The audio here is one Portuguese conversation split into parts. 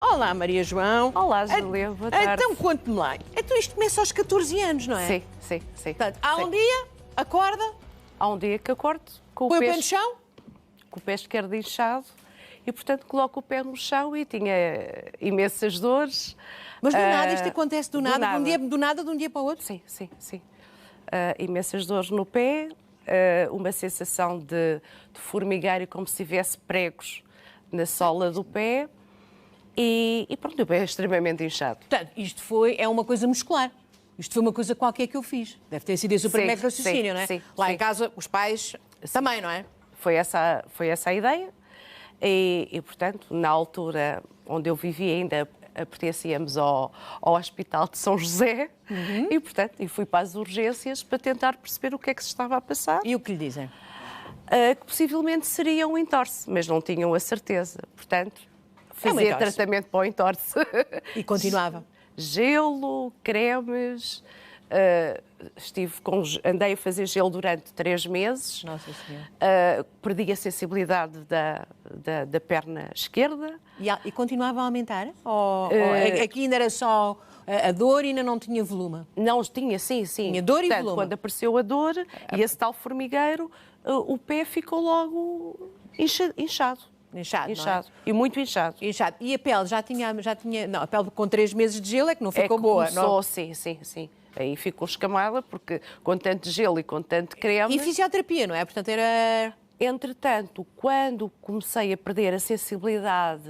Olá, Maria João. Olá, Júlia, boa tarde. Então, conte-me lá. Então, isto começa aos 14 anos, não é? Sim. Portanto, há um dia, acorda, Há um dia que acordo com põe o pé no chão. com o pé esquerdo inchado e, portanto, coloco o pé no chão e tinha imensas dores. Mas do nada, isto acontece do nada, nada. de um dia para o outro? Sim. Imensas dores no pé, uma sensação de formigueiro como se tivesse pregos na sola do pé e pronto, o pé é extremamente inchado. Portanto, é uma coisa muscular. Isto foi uma coisa qualquer que eu fiz. Deve ter sido esse o primeiro raciocínio, não é? Sim. Lá em casa, os pais também, não é? Foi essa a ideia e, portanto, na altura onde eu vivia ainda pertencíamos ao Hospital de São José e, portanto, fui para as urgências para tentar perceber o que é que se estava a passar. E o que lhe dizem? Que possivelmente seria um entorse, mas não tinham a certeza. Portanto, fazia tratamento para o entorse. E continuava? Gelo, cremes, andei a fazer gelo durante 3 meses. Nossa Senhora. Perdi a sensibilidade da perna esquerda. E continuava a aumentar? Ou aqui ainda era só a dor e ainda não tinha volume? Não, tinha, sim. Tinha dor e volume. Quando apareceu a dor e esse tal formigueiro, o pé ficou logo inchado. Inchado, não é? E muito inchado. Inchado. E a pele já tinha... Não, a pele com 3 meses de gelo é que não ficou boa, começou, não? Sim. Aí ficou escamada, porque com tanto gelo e com tanto creme... E fisioterapia, não é? Portanto, era... Entretanto, quando comecei a perder a sensibilidade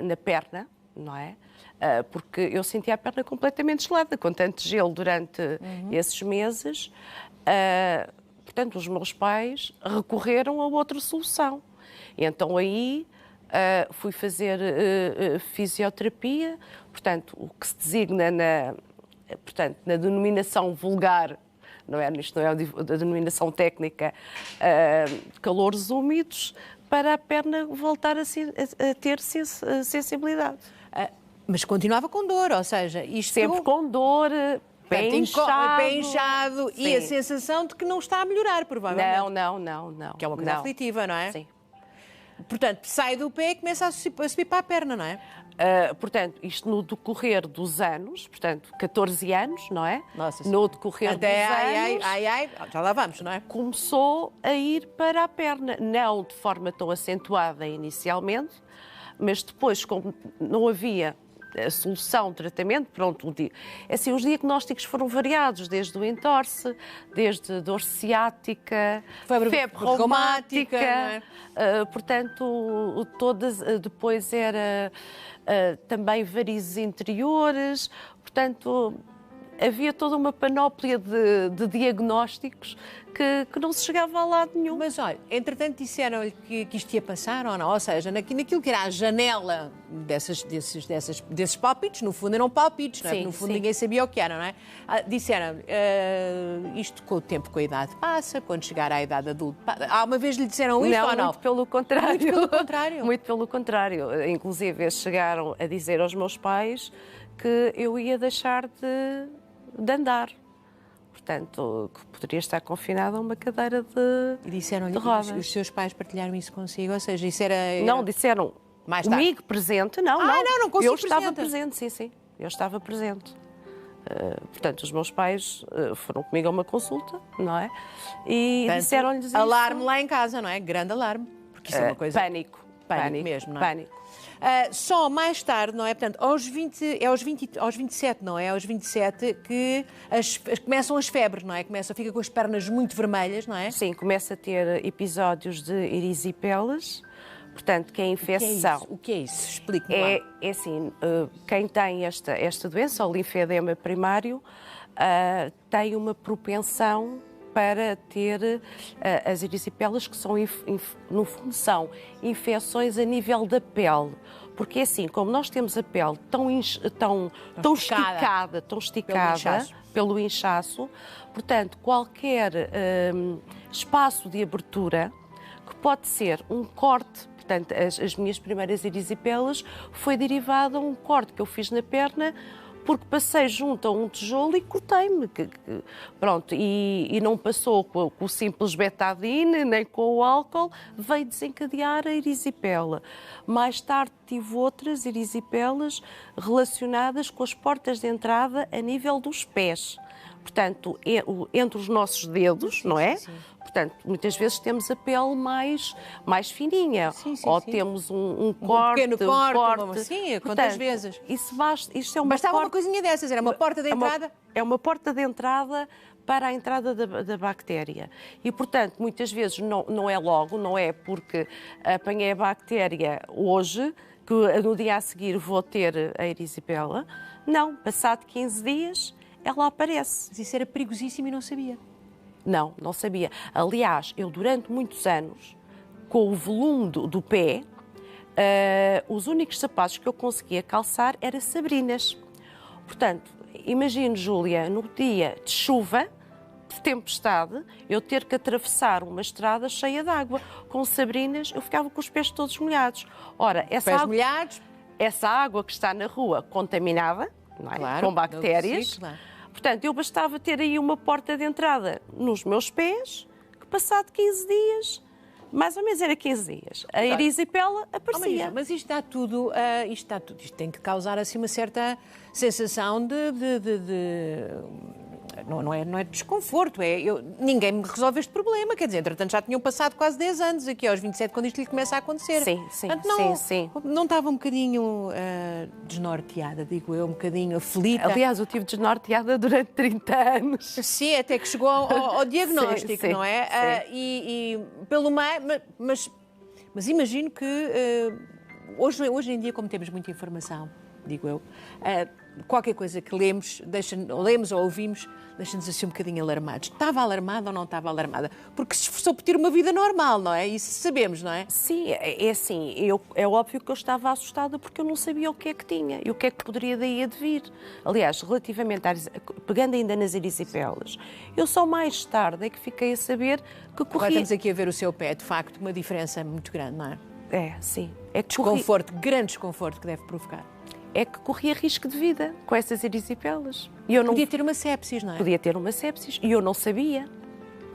na perna, não é? Porque eu sentia a perna completamente gelada, com tanto gelo durante esses meses. Portanto, os meus pais recorreram a outra solução. E então aí fui fazer fisioterapia, portanto, o que se designa na denominação vulgar, não é? Isto não é a denominação técnica, calores úmidos, para a perna voltar a ter sensibilidade. Mas continuava com dor, ou seja, isto... Sempre com dor, pé inchado e a sensação de que não está a melhorar, provavelmente. Não. Que é uma coisa aflitiva, não é? Sim. Portanto, sai do pé e começa a subir para a perna, não é? Portanto, isto no decorrer dos anos, portanto, 14 anos, não é? Nossa no decorrer dos anos... já lá vamos, não é? Começou a ir para a perna, não de forma tão acentuada inicialmente, mas depois, como não havia a solução, tratamento, pronto, assim, os diagnósticos foram variados, desde o entorse, desde dor ciática, febre reumática, portanto, depois era também varizes interiores, portanto, havia toda uma panóplia de diagnósticos que não se chegava a lado nenhum. Mas olha, entretanto disseram-lhe que isto ia passar ou não? Ou seja, naquilo que era a janela desses palpites, no fundo eram palpites, não é? Porque no fundo ninguém sabia o que era, não é? Disseram isto com o tempo, com a idade passa, quando chegar à idade adulta... Uma vez lhe disseram isto ou não? Muito pelo contrário. Muito pelo contrário? Muito pelo contrário. Inclusive, eles chegaram a dizer aos meus pais que eu ia deixar de andar. Portanto, que poderia estar confinada a uma cadeira E disseram-lhe, os seus pais partilharam isso consigo? Ou seja, isso era... Não, disseram mais tarde. Comigo presente, não. Não consigo eu estava presente, sim. Eu estava presente. Portanto, os meus pais foram comigo a uma consulta, não é? E disseram-lhes isso. Alarme lá em casa, não é? Grande alarme. Porque isso é uma coisa... Pânico mesmo, não é? Pânico. Só mais tarde, não é? Portanto, aos 27, não é? Aos 27 que começam as febres, não é? Fica com as pernas muito vermelhas, não é? Sim, começa a ter episódios de erisipelas, portanto, que é infecção. O que é isso? Explique-me lá. É assim, quem tem esta doença, o linfedema primário, tem uma propensão para ter as erisipelas, que são, no fundo, são infecções a nível da pele. Porque assim, como nós temos a pele tão esticada pelo inchaço, portanto, qualquer espaço de abertura, que pode ser um corte, portanto, as minhas primeiras erisipelas foi derivado a um corte que eu fiz na perna porque passei junto a um tijolo e cortei-me. Pronto, e não passou com o simples betadine, nem com o álcool, veio desencadear a erisipela. Mais tarde tive outras erisipelas relacionadas com as portas de entrada a nível dos pés. Portanto, entre os nossos dedos, não é? Sim. Portanto, muitas vezes temos a pele mais fininha, ou temos um corte, pequeno corte. Sim, quantas vezes? Isto é uma Bastava uma coisinha dessas, era uma porta de entrada. É uma porta de entrada para a entrada da bactéria. E, portanto, muitas vezes não é logo, não é porque apanhei a bactéria hoje, que no dia a seguir vou ter a erisipela. Não, passado 15 dias, ela aparece. Mas isso era perigosíssimo e não sabia. Não sabia. Aliás, eu durante muitos anos, com o volume do pé, os únicos sapatos que eu conseguia calçar eram sabrinas. Portanto, imagino, Júlia, no dia de chuva, de tempestade, eu ter que atravessar uma estrada cheia de água. Com sabrinas, eu ficava com os pés todos molhados. Ora, essa água que está na rua contaminada, não é? Claro, com bactérias. Claro. Portanto, eu bastava ter aí uma porta de entrada nos meus pés, que passado 15 dias, mais ou menos era 15 dias, a erisipela aparecia. Mas isto está tudo, isto tem que causar assim uma certa sensação de não é desconforto, ninguém me resolve este problema, quer dizer, entretanto já tinham passado quase 10 anos aqui aos 27 quando isto lhe começa a acontecer. Sim. Não estava um bocadinho desnorteada, digo eu, um bocadinho aflita. Aliás, eu estive desnorteada durante 30 anos. Sim, até que chegou ao diagnóstico, não é? E pelo meio, mas imagino que hoje em dia, como temos muita informação, digo eu, qualquer coisa que lemos ou ouvimos, deixa-nos assim um bocadinho alarmados. Estava alarmada ou não estava alarmada? Porque se esforçou por ter uma vida normal, não é? Isso sabemos, não é? Sim, é assim, é óbvio que eu estava assustada porque eu não sabia o que é que tinha e o que é que poderia daí advir. Aliás, relativamente pegando ainda nas erisipelas, eu só mais tarde é que fiquei a saber que corria... Agora estamos aqui a ver o seu pé, de facto, uma diferença muito grande, não é? Sim. Grande desconforto que deve provocar. É que corria risco de vida com essas erisipelas. Podia ter uma sepsis, não é? Podia ter uma sepsis e eu não sabia.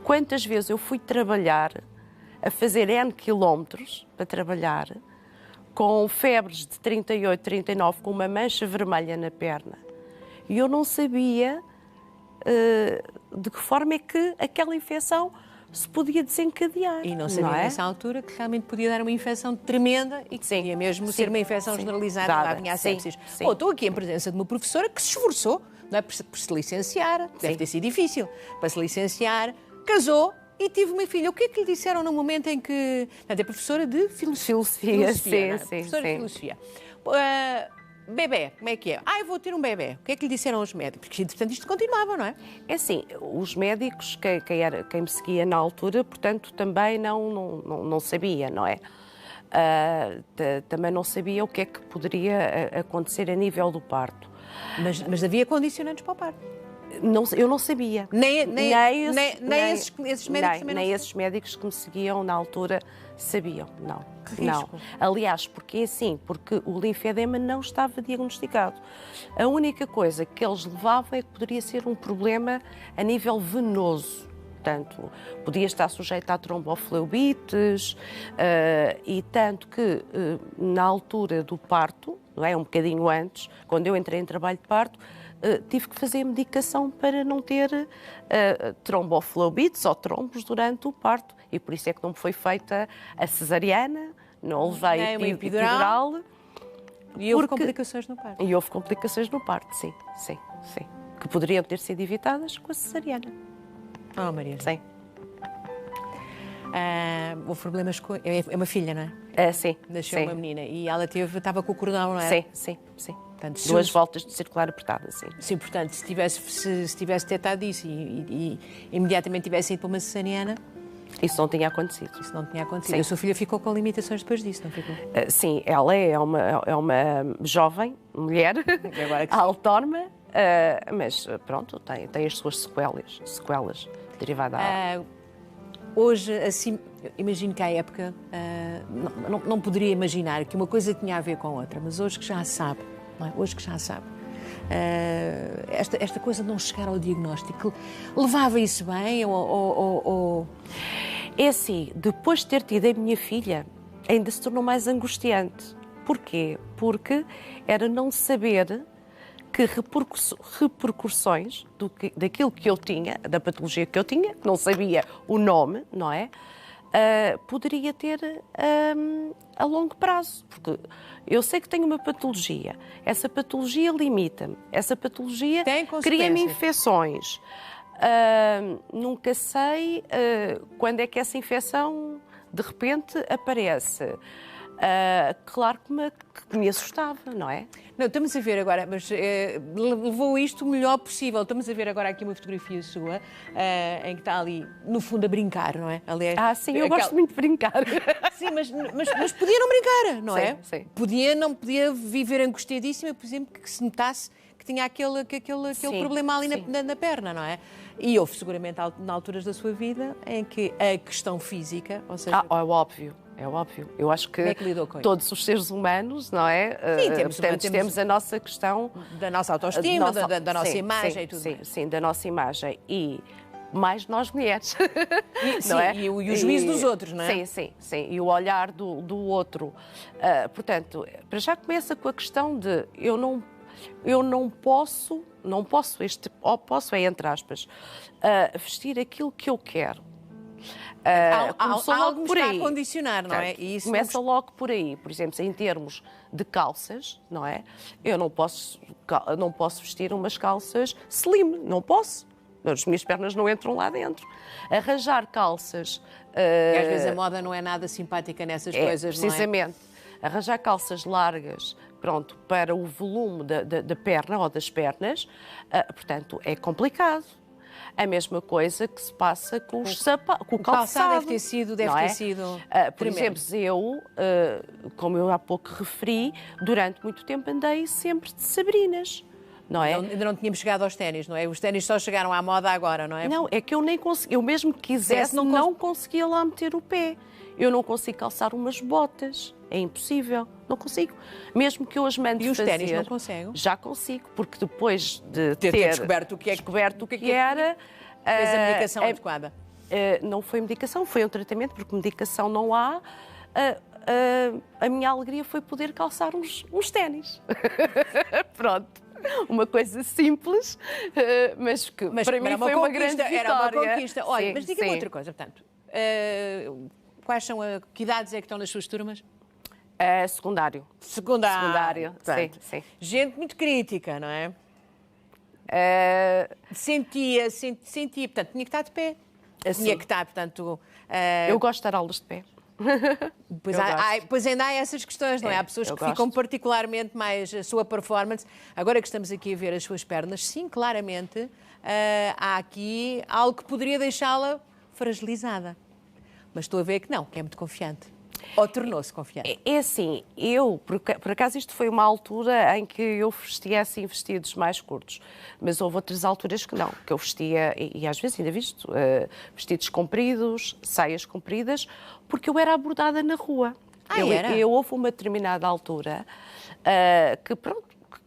Quantas vezes eu fui trabalhar, a fazer N quilómetros para trabalhar, com febres de 38, 39, com uma mancha vermelha na perna. E eu não sabia de que forma é que aquela infecção se podia desencadear. E não sabia nessa altura que realmente podia dar uma infecção tremenda e que podia mesmo ser uma infecção generalizada, lá vinha a sepsis. Estou aqui em presença de uma professora que se esforçou, não é, por se licenciar, deve ter sido difícil, para se licenciar, casou e tive uma filha. O que é que lhe disseram no momento em que... É professora de filosofia. Professora de filosofia. Bebé, como é que é? Eu vou ter um bebé. O que é que lhe disseram os médicos? Porque, entretanto, isto continuava, não é? É assim, os médicos, quem me seguia na altura, portanto, também não sabia, não é? Também não sabia o que é que poderia acontecer a nível do parto. Mas havia condicionantes para o parto? Eu não sabia. Nem esses médicos também nem esses médicos que me seguiam na altura sabiam, não. Que risco. Aliás, porque o linfedema não estava diagnosticado. A única coisa que eles levavam é que poderia ser um problema a nível venoso. Portanto, podia estar sujeito a tromboflebites e tanto que na altura do parto, não é, um bocadinho antes, quando eu entrei em trabalho de parto, tive que fazer medicação para não ter tromboflebites ou trombos durante o parto. E por isso é que não me foi feita a cesariana, não levei o epidural. E houve complicações no parto. E houve complicações no parto, sim. Que poderiam ter sido evitadas com a cesariana. Maria. Sim. Houve problemas com... É uma filha, não é? Sim. Nasceu uma menina e ela estava com o cordão, não é? Sim. Portanto, 2 voltas de circular apertada, sim. Sim, portanto, se tivesse detectado isso e imediatamente tivesse ido para uma cesariana... Isso não tinha acontecido. Isso não tinha acontecido. A sua filha ficou com limitações depois disso, não ficou? Sim, ela é uma jovem mulher, autónoma, mas pronto, tem as suas sequelas derivadas da Hoje, assim, imagino que à época não poderia imaginar que uma coisa tinha a ver com outra, mas hoje que já sabe, não é? Hoje que já sabe, esta coisa de não chegar ao diagnóstico, levava isso bem ou... É assim, depois de ter tido a minha filha, ainda se tornou mais angustiante. Porquê? Porque era não saber que repercussões daquilo que eu tinha, da patologia que eu tinha, que não sabia o nome, não é? Poderia ter a longo prazo. Porque eu sei que tenho uma patologia, essa patologia limita-me, essa patologia cria-me infecções. Nunca sei quando é que essa infecção de repente aparece. Claro que me assustava, não é? Não, estamos a ver agora, mas levou isto o melhor possível. Estamos a ver agora aqui uma fotografia sua, em que está ali, no fundo, a brincar, não é? Aliás, sim, eu gosto muito de brincar. Sim, mas podia não brincar, não é? Sim. Não podia viver angustiadíssima, por exemplo, que se notasse que tinha aquele problema ali na perna, não é? E houve seguramente alturas da sua vida em que a questão física, ou seja... É óbvio. É óbvio. Eu acho que todos os seres humanos, não é? Sim, temos a nossa questão... Da nossa autoestima, da nossa imagem e tudo mais. Sim, da nossa imagem. E mais nós mulheres. Não é? E o juízo dos outros, não é? Sim. E o olhar do outro. Portanto, para já começa com a questão de eu não posso, posso é entre aspas, vestir aquilo que eu quero. Algo me está a condicionar, não é? E isso começa logo por aí. Por exemplo, em termos de calças, não é? Eu não posso vestir umas calças slim, não posso. As minhas pernas não entram lá dentro. Arranjar calças... E às vezes a moda não é nada simpática nessas coisas, precisamente. Não é? Arranjar calças largas, pronto, para o volume da perna ou das pernas, portanto, é complicado. A mesma coisa que se passa com o calçado. Deve ter sido por exemplo, como eu há pouco referi, durante muito tempo andei sempre de Sabrinas. Não é? Ainda não tínhamos chegado aos ténis, não é? Os ténis só chegaram à moda agora, não é? Não, é que eu nem consegui, eu mesmo que quisesse, não conseguia lá meter o pé. Eu não consigo calçar umas botas, é impossível, não consigo. Mesmo que eu as mande fazer... E os ténis não conseguem? Já consigo, porque depois de ter descoberto o que era... Fez a medicação adequada? Não foi medicação, foi um tratamento, porque medicação não há. A minha alegria foi poder calçar uns ténis. Pronto. Uma coisa simples, mas que para mim foi uma grande vitória. Era uma conquista. Olha, mas diga-me outra coisa, portanto. Quais são que idades é que estão nas suas turmas? Secundário. Secundário. Sim. Gente muito crítica, não é? Sentia, portanto, tinha que estar de pé. Tinha que estar, portanto... Eu gosto de dar aulas de pé. Pois ainda há essas questões, não é? Há pessoas que ficam particularmente mais a sua performance. Agora que estamos aqui a ver as suas pernas, sim, claramente, há aqui algo que poderia deixá-la fragilizada. Mas estou a ver que não, que é muito confiante. Ou tornou-se confiante? É assim, por acaso isto foi uma altura em que eu vestia assim vestidos mais curtos, mas houve outras alturas que não, que eu vestia, e às vezes ainda visto, vestidos compridos, saias compridas, porque eu era abordada na rua. Eu houve uma determinada altura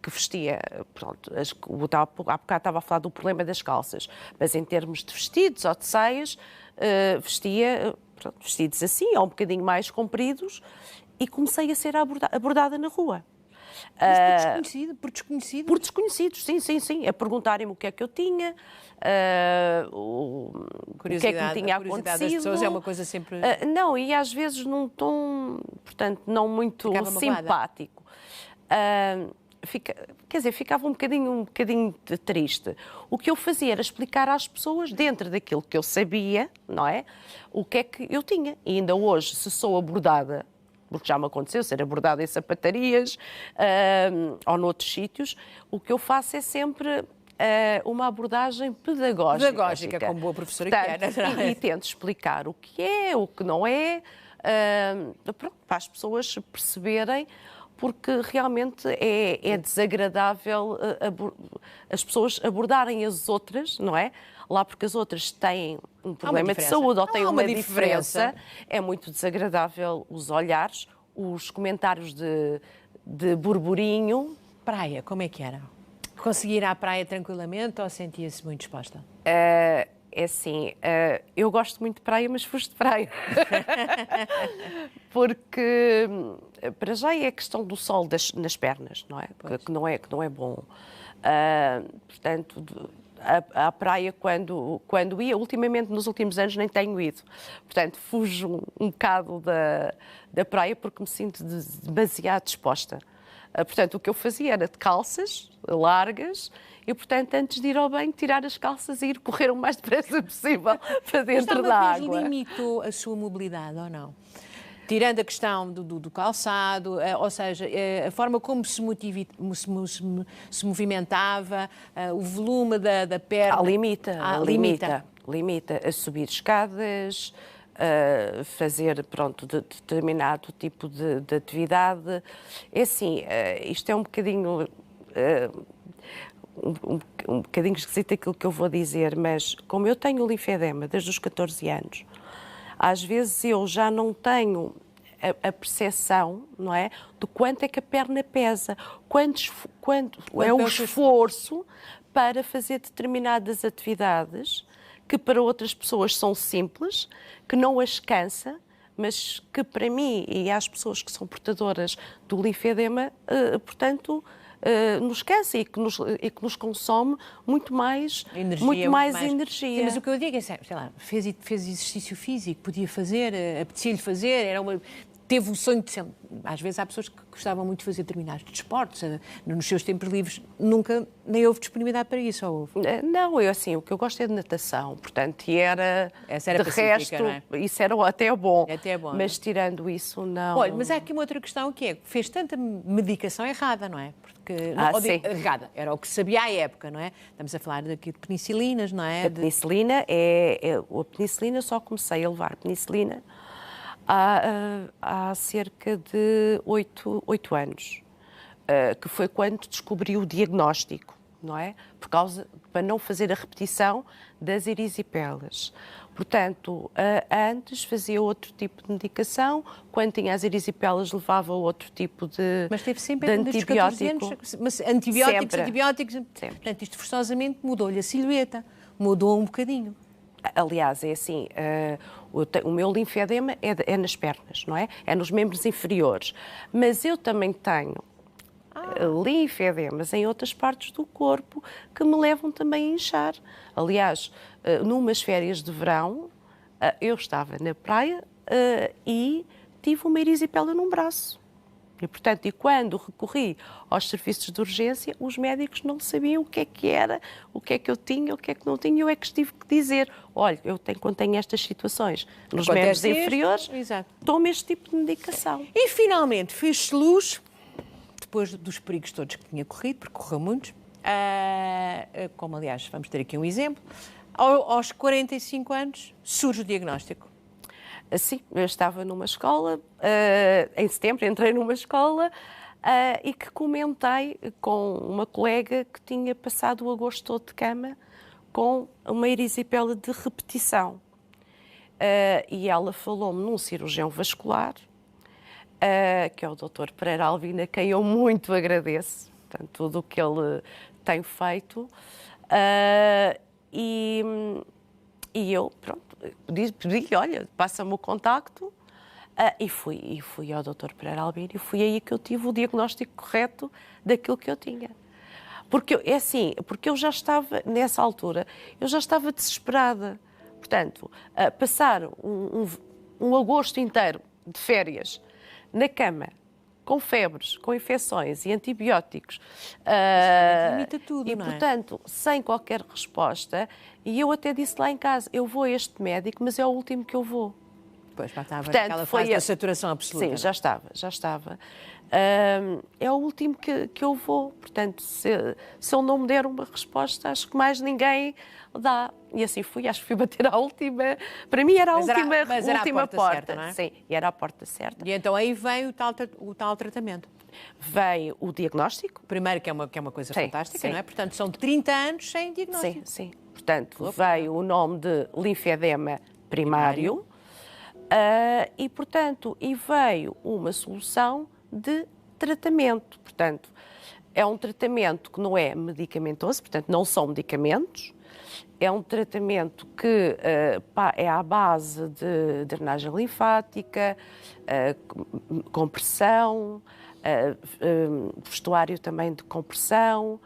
que vestia, pronto, há bocado estava a falar do problema das calças, mas em termos de vestidos ou de saias, vestia... vestidos assim, ou um bocadinho mais compridos, e comecei a ser abordada na rua. Mas por desconhecidos? Por desconhecidos, sim. A perguntarem-me o que é que eu tinha, o que é que me tinha acontecido. Das pessoas é uma coisa sempre... Não, e às vezes num tom, portanto, não muito simpático. Ficava um bocadinho triste. O que eu fazia era explicar às pessoas, dentro daquilo que eu sabia, não é? O que é que eu tinha. E ainda hoje, se sou abordada, porque já me aconteceu ser abordada em sapatarias ou noutros sítios, o que eu faço é sempre uma abordagem pedagógica. Pedagógica, como boa professora que é. E tento explicar o que é, o que não é, para as pessoas perceberem, porque realmente é desagradável as pessoas abordarem as outras, não é? Lá porque as outras têm um problema de saúde ou têm uma diferença. É muito desagradável os olhares, os comentários de burburinho. Praia, como é que era? Conseguir ir à praia tranquilamente ou sentia-se muito exposta? É assim, eu gosto muito de praia, mas fujo de praia. Porque, para já, é a questão do sol nas pernas, não é? Que não é bom. Portanto, à praia, quando ia, ultimamente, nos últimos anos, nem tenho ido. Portanto, fujo um bocado da praia porque me sinto demasiado exposta. Portanto, o que eu fazia era de calças largas e, portanto, antes de ir ao banho, tirar as calças e ir correr o mais depressa possível para dentro da água. Mas limitou a sua mobilidade ou não? Tirando a questão do calçado, ou seja, a forma como se movimentava, o volume da perna... Limita a subir escadas, fazer, pronto, determinado tipo de atividade. É assim, isto é um bocadinho... um bocadinho esquisito aquilo que eu vou dizer, mas como eu tenho linfedema desde os 14 anos, às vezes eu já não tenho a percepção, não é, do quanto é que a perna pesa, quanto é o esforço para fazer determinadas atividades que para outras pessoas são simples, que não as cansa, mas que para mim e às pessoas que são portadoras do linfedema, portanto, nos cansa e que nos consome muito mais energia. Sim, mas o que eu digo é, sei lá, fez exercício físico, podia fazer, apetecia-lhe fazer, teve o sonho de sempre. Às vezes há pessoas que gostavam muito de fazer determinados desportos, nos seus tempos livres, nunca nem houve disponibilidade para isso, ou houve? Não, o que eu gosto é de natação, portanto, essa era de resto, não é? Isso era até bom, mas tirando isso, não. Olha, mas há aqui uma outra questão que é, fez tanta medicação errada, não é? Porque, errada, era o que sabia à época, não é? Estamos a falar daqui de penicilinas, não é? A penicilina a penicilina, só comecei a levar penicilina há cerca de 8 anos, que foi quando descobri o diagnóstico, não é? Para não fazer a repetição das erisipela. Portanto, antes fazia outro tipo de medicação, quando tinha as erisipela levava outro tipo de Mas teve sempre antibiótico. Mas antibióticos. Sempre. Portanto, isto forçosamente mudou-lhe a silhueta, mudou um bocadinho. Aliás, é assim, o meu linfedema é nas pernas, não é? É nos membros inferiores. Mas eu também tenho linfedemas em outras partes do corpo que me levam também a inchar. Aliás, numas férias de verão, eu estava na praia e tive uma erisipela num braço. E, portanto, quando recorri aos serviços de urgência, os médicos não sabiam o que era, o que é que eu tinha, o que é que não tinha. Eu é que tive que dizer, olha, quando tenho estas situações nos membros inferiores, tomo este tipo de medicação. E, finalmente, fez-se luz, depois dos perigos todos que tinha corrido, porque correu muitos, como, aliás, vamos ter aqui um exemplo, aos 45 anos surge o diagnóstico. Sim, eu estava numa escola, em setembro entrei numa escola e que comentei com uma colega que tinha passado o agosto todo de cama com uma erisipela de repetição. E ela falou-me num cirurgião vascular, que é o Dr. Pereira Alvim, a quem eu muito agradeço, portanto, tudo o que ele tem feito. E eu, pronto, pedi-lhe, olha, passa-me o contacto, e fui ao Dr. Pereira Alvim e foi aí que eu tive o diagnóstico correto daquilo que eu tinha. Porque eu já estava, nessa altura, eu já estava desesperada. Portanto, passar um agosto inteiro de férias na cama, com febres, com infecções e antibióticos, limita tudo, e, portanto, sem qualquer resposta, e eu até disse lá em casa, eu vou a este médico, mas é o último que eu vou. Pois, já estava naquela fase da saturação absoluta. Sim, já estava. É o último que eu vou, portanto, se ele não me der uma resposta, acho que mais ninguém dá. E assim fui, acho que fui bater à última, para mim era a última porta, certa, não é? Sim, e era a porta certa. E então aí vem o tal tratamento. Veio o diagnóstico. Primeiro, que é uma coisa fantástica, não é? Portanto, são 30 anos sem diagnóstico. Sim. Portanto, veio o nome de linfedema primário. E, portanto, veio uma solução de tratamento. Portanto, É um tratamento que não é medicamentoso, portanto, não são medicamentos. É um tratamento que é à base de drenagem linfática, compressão, vestuário também de compressão,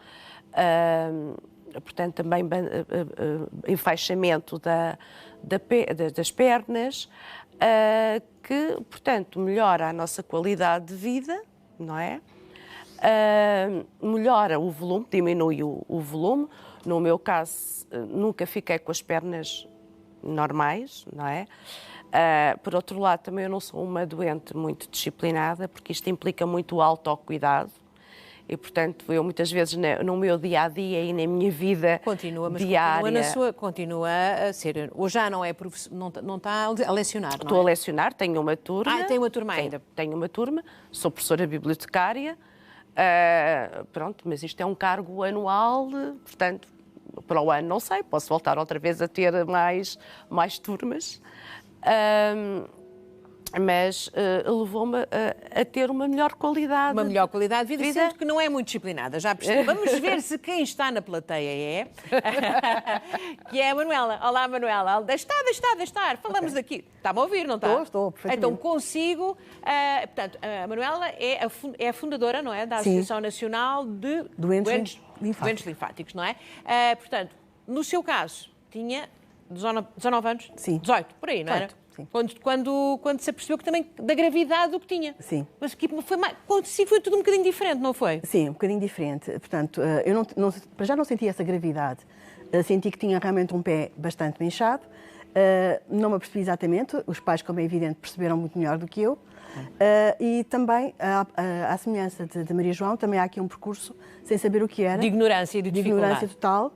portanto, também enfaixamento das pernas, que, portanto, melhora a nossa qualidade de vida, não é? Melhora o volume, diminui o volume. No meu caso, nunca fiquei com as pernas normais, não é? Por outro lado, também eu não sou uma doente muito disciplinada, porque isto implica muito o autocuidado. E, portanto, eu muitas vezes no meu dia-a-dia e na minha vida diária... Continua a ser... Ou já não é não está a lecionar, não é? Estou a lecionar, tenho uma turma. Tem uma turma ainda. Tenho uma turma, sou professora bibliotecária. Pronto, mas isto é um cargo anual, portanto, para o ano não sei, posso voltar outra vez a ter mais turmas, mas levou-me a ter uma melhor qualidade. Uma melhor qualidade de vida, sendo que não é muito disciplinada, já percebi. Vamos ver se quem está na plateia que é a Manuela. Olá, Manuela. Deixa estar. Falamos aqui. Está-me a ouvir, não está? Estou, perfeitamente. Então, consigo... portanto, a Manuela é a fundadora, não é? Da Associação Nacional de Doentes Linfáticos, não é? Portanto, no seu caso, tinha 19 anos? Sim. 18, por aí, não era? Sim. Quando se apercebeu que também da gravidade do que tinha. Sim. Mas consigo foi tudo um bocadinho diferente, não foi? Sim, um bocadinho diferente. Portanto, eu para já não senti essa gravidade. Senti que tinha realmente um pé bastante inchado. Não me apercebi exatamente. Os pais, como é evidente, perceberam muito melhor do que eu. E também, à semelhança de Maria João, também há aqui um percurso sem saber o que era. De ignorância e de dificuldade. De ignorância total.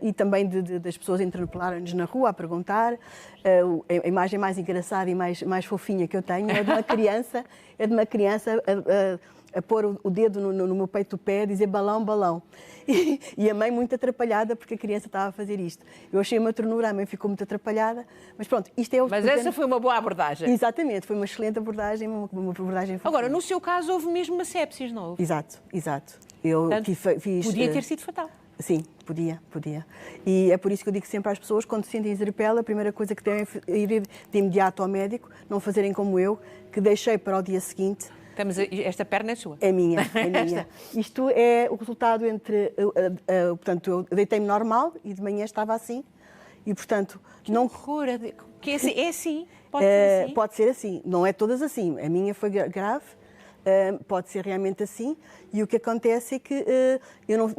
E também das pessoas interpelarem-nos na rua a perguntar. A imagem mais engraçada e mais fofinha que eu tenho é de uma criança a pôr o dedo no meu peito do pé, a dizer balão, balão. E a mãe muito atrapalhada porque a criança estava a fazer isto. Eu achei uma ternura, a mãe ficou muito atrapalhada. Mas pronto, isto é... Mas essa foi uma boa abordagem. Exatamente, foi uma excelente abordagem, uma abordagem fofinha. Agora, no seu caso, houve mesmo uma sepsis, não houve? Exato. Eu fiz... Podia ter sido fatal. Sim, podia. E é por isso que eu digo sempre às pessoas, quando se sentem zeripela, a primeira coisa que devem é ir de imediato ao médico, não fazerem como eu, que deixei para o dia seguinte. Esta perna é sua? É minha. Isto é o resultado entre... portanto, eu deitei-me normal e de manhã estava assim. E, portanto... Que horror! Que é assim? Pode ser assim? Pode ser assim. Não é todas assim. A minha foi grave. Pode ser realmente assim, e o que acontece é que eu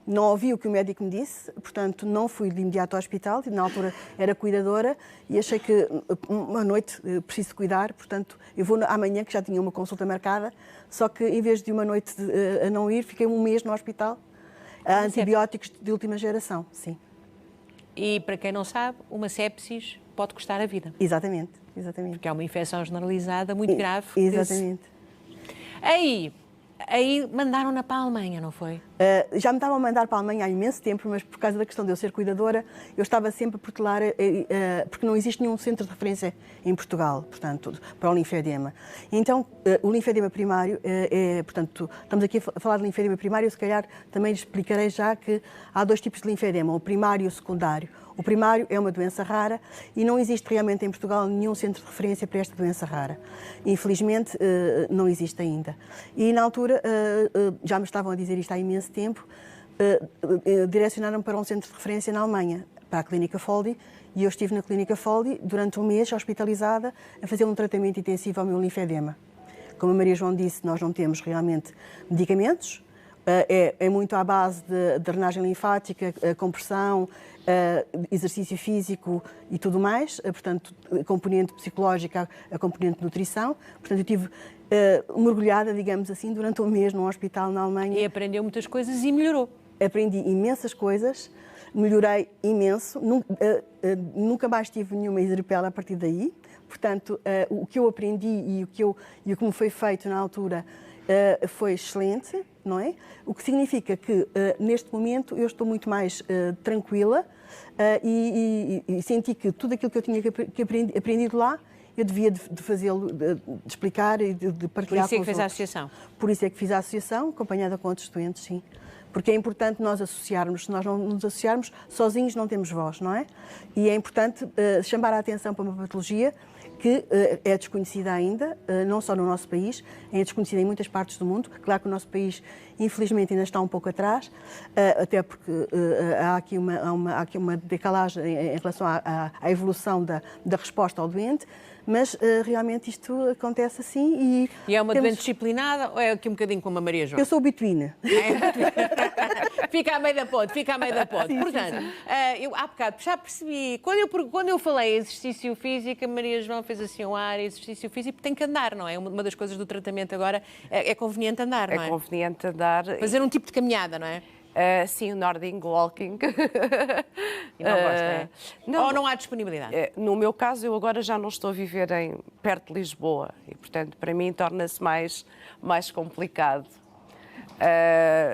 não ouvi o que o médico me disse, portanto não fui de imediato ao hospital, e na altura era cuidadora, e achei que uma noite preciso cuidar, portanto eu vou amanhã, que já tinha uma consulta marcada, só que em vez de uma noite a não ir, fiquei um mês no hospital, a antibióticos de última geração, sim. E para quem não sabe, uma sepsis pode custar a vida. Exatamente. Porque é uma infecção generalizada muito grave. Exatamente. Aí mandaram-na para a Alemanha, não foi? Já me estavam a mandar para a Alemanha há imenso tempo, mas por causa da questão de eu ser cuidadora, eu estava sempre a protelar, porque não existe nenhum centro de referência em Portugal, portanto, para o linfedema. Então, o linfedema primário, portanto, estamos aqui a falar de linfedema primário, se calhar também explicarei já que há dois tipos de linfedema, o primário e o secundário. O primário é uma doença rara e não existe realmente em Portugal nenhum centro de referência para esta doença rara. Infelizmente, não existe ainda. E na altura, já me estavam a dizer isto há imenso tempo, direcionaram-me para um centro de referência na Alemanha, para a Clínica Foldi, e eu estive na Clínica Foldi durante um mês, hospitalizada, a fazer um tratamento intensivo ao meu linfedema. Como a Maria João disse, nós não temos realmente medicamentos, é muito à base de drenagem linfática, compressão, exercício físico e tudo mais, portanto, a componente psicológica, a componente de nutrição. Portanto, eu estive mergulhada, digamos assim, durante um mês num hospital na Alemanha. E aprendeu muitas coisas e melhorou. Aprendi imensas coisas, melhorei imenso, nunca mais tive nenhuma eseripela a partir daí. Portanto, o que eu aprendi e o que me foi feito na altura foi excelente, não é? O que significa que, neste momento, eu estou muito mais tranquila e senti que tudo aquilo que eu tinha aprendido lá, eu devia de fazê-lo, de explicar e de partilhar com os outros. Por isso é que fez a associação? Por isso é que fiz a associação, acompanhada com outros doentes, sim. Porque é importante nós associarmos. Se nós não nos associarmos, sozinhos não temos voz, não é? E é importante chamar a atenção para uma patologia que é desconhecida ainda, não só no nosso país, é desconhecida em muitas partes do mundo. Claro que o nosso país, infelizmente, ainda está um pouco atrás, até porque há aqui uma decalagem em relação à evolução da resposta ao doente, mas realmente isto acontece assim. E é uma doente disciplinada ou é aqui um bocadinho como a Maria João? Eu sou between. Fica a meio da ponte. Portanto, eu há bocado já percebi, quando eu falei exercício físico, a Maria João fez assim um ar, exercício físico, porque tem que andar, não é? Uma das coisas do tratamento agora é conveniente andar, não é? É conveniente andar. Fazer um tipo de caminhada, não é? Sim, o Nordic Walking. E não gosta, é? Não, ou não há disponibilidade? No meu caso, eu agora já não estou a viver perto de Lisboa e, portanto, para mim torna-se mais complicado.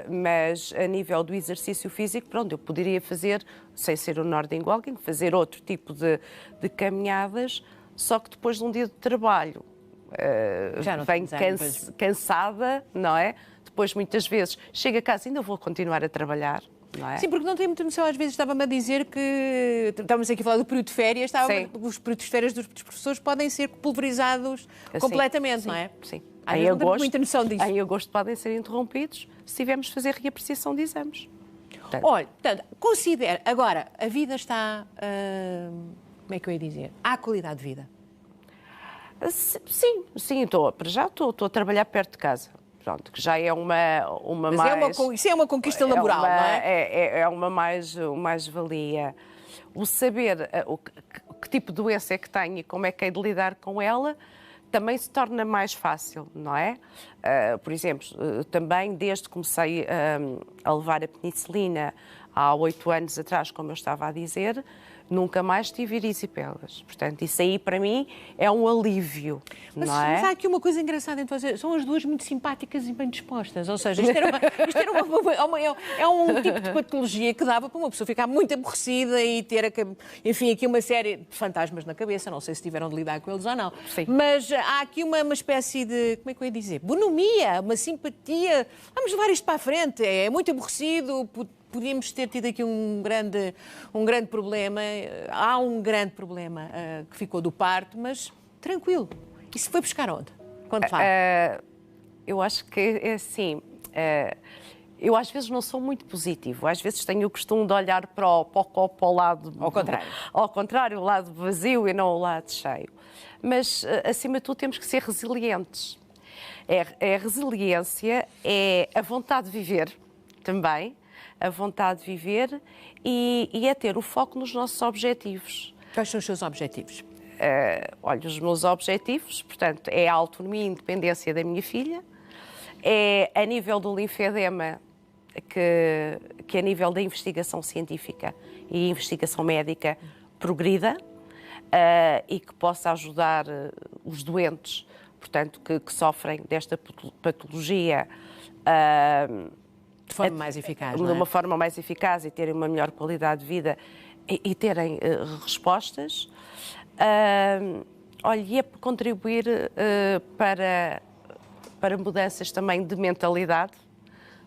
Mas a nível do exercício físico, pronto, eu poderia fazer, sem ser o Nordic Walking, fazer outro tipo de caminhadas, só que depois de um dia de trabalho venho cansada, não é? Depois, muitas vezes, chego a casa e ainda vou continuar a trabalhar. Não é? Sim, porque não tem muita noção. Às vezes estava-me a dizer que... Estávamos aqui a falar do período de férias. Os períodos de férias dos professores podem ser pulverizados completamente, sim, não é? Sim. Às vezes não temos muita noção disso. Em agosto podem ser interrompidos se tivermos de fazer reapreciação de exames. Portanto... Olha, considere... Agora, a vida está... como é que eu ia dizer? Há qualidade de vida? Sim. Já estou a trabalhar perto de casa. Pronto, que já é uma Mas mais... isso é uma conquista laboral, não é? É uma mais-valia. O saber que tipo de doença é que tenho e como é que hei de lidar com ela também se torna mais fácil, não é? Por exemplo, também desde que comecei a levar a penicilina há 8 anos atrás, como eu estava a dizer, nunca mais tive erisipela. Portanto, isso aí para mim é um alívio, não é? Mas há aqui uma coisa engraçada entre vocês. São as duas muito simpáticas e bem dispostas. Ou seja, é um tipo de patologia que dava para uma pessoa ficar muito aborrecida e ter, enfim, aqui uma série de fantasmas na cabeça. Não sei se tiveram de lidar com eles ou não. Sim. Mas há aqui uma espécie de, como é que eu ia dizer? Bonomia, uma simpatia. Vamos levar isto para a frente. É muito aborrecido. Podíamos ter tido aqui um grande problema. Há um grande problema que ficou do parto, mas tranquilo. Isso foi buscar onde? Quando fala? Eu acho que é assim. Eu às vezes não sou muito positivo. Às vezes tenho o costume de olhar para o copo ao lado... Ao contrário. Ao contrário, o lado vazio e não o lado cheio. Mas, acima de tudo, temos que ser resilientes. A resiliência é a vontade de viver também. A vontade de viver e é ter o foco nos nossos objetivos. Quais são os seus objetivos? Olha, os meus objetivos, portanto, é a autonomia e independência da minha filha, é a nível do linfedema, que a nível da investigação científica e investigação médica progrida e que possa ajudar os doentes, portanto, que sofrem desta patologia de forma mais eficaz, de uma forma mais eficaz e terem uma melhor qualidade de vida e terem respostas. Olha, e é contribuir para mudanças também de mentalidade.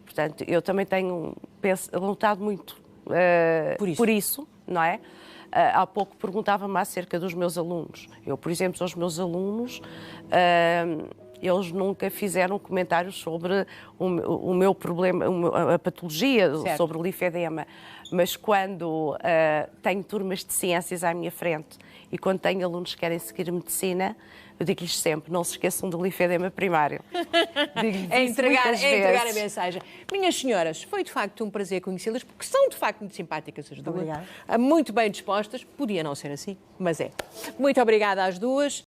Portanto, eu também tenho lutado muito por isso, não é? Há pouco perguntava-me acerca dos meus alunos. Eu, por exemplo, aos meus alunos... eles nunca fizeram comentários sobre o meu problema, a patologia, certo, sobre o linfedema. Mas quando tenho turmas de ciências à minha frente e quando tenho alunos que querem seguir medicina, eu digo-lhes sempre, não se esqueçam do linfedema primário. É entregar a mensagem. Minhas senhoras, foi de facto um prazer conhecê-las, porque são de facto muito simpáticas as duas. Obrigada. Muito bem dispostas. Podia não ser assim, mas é. Muito obrigada às duas.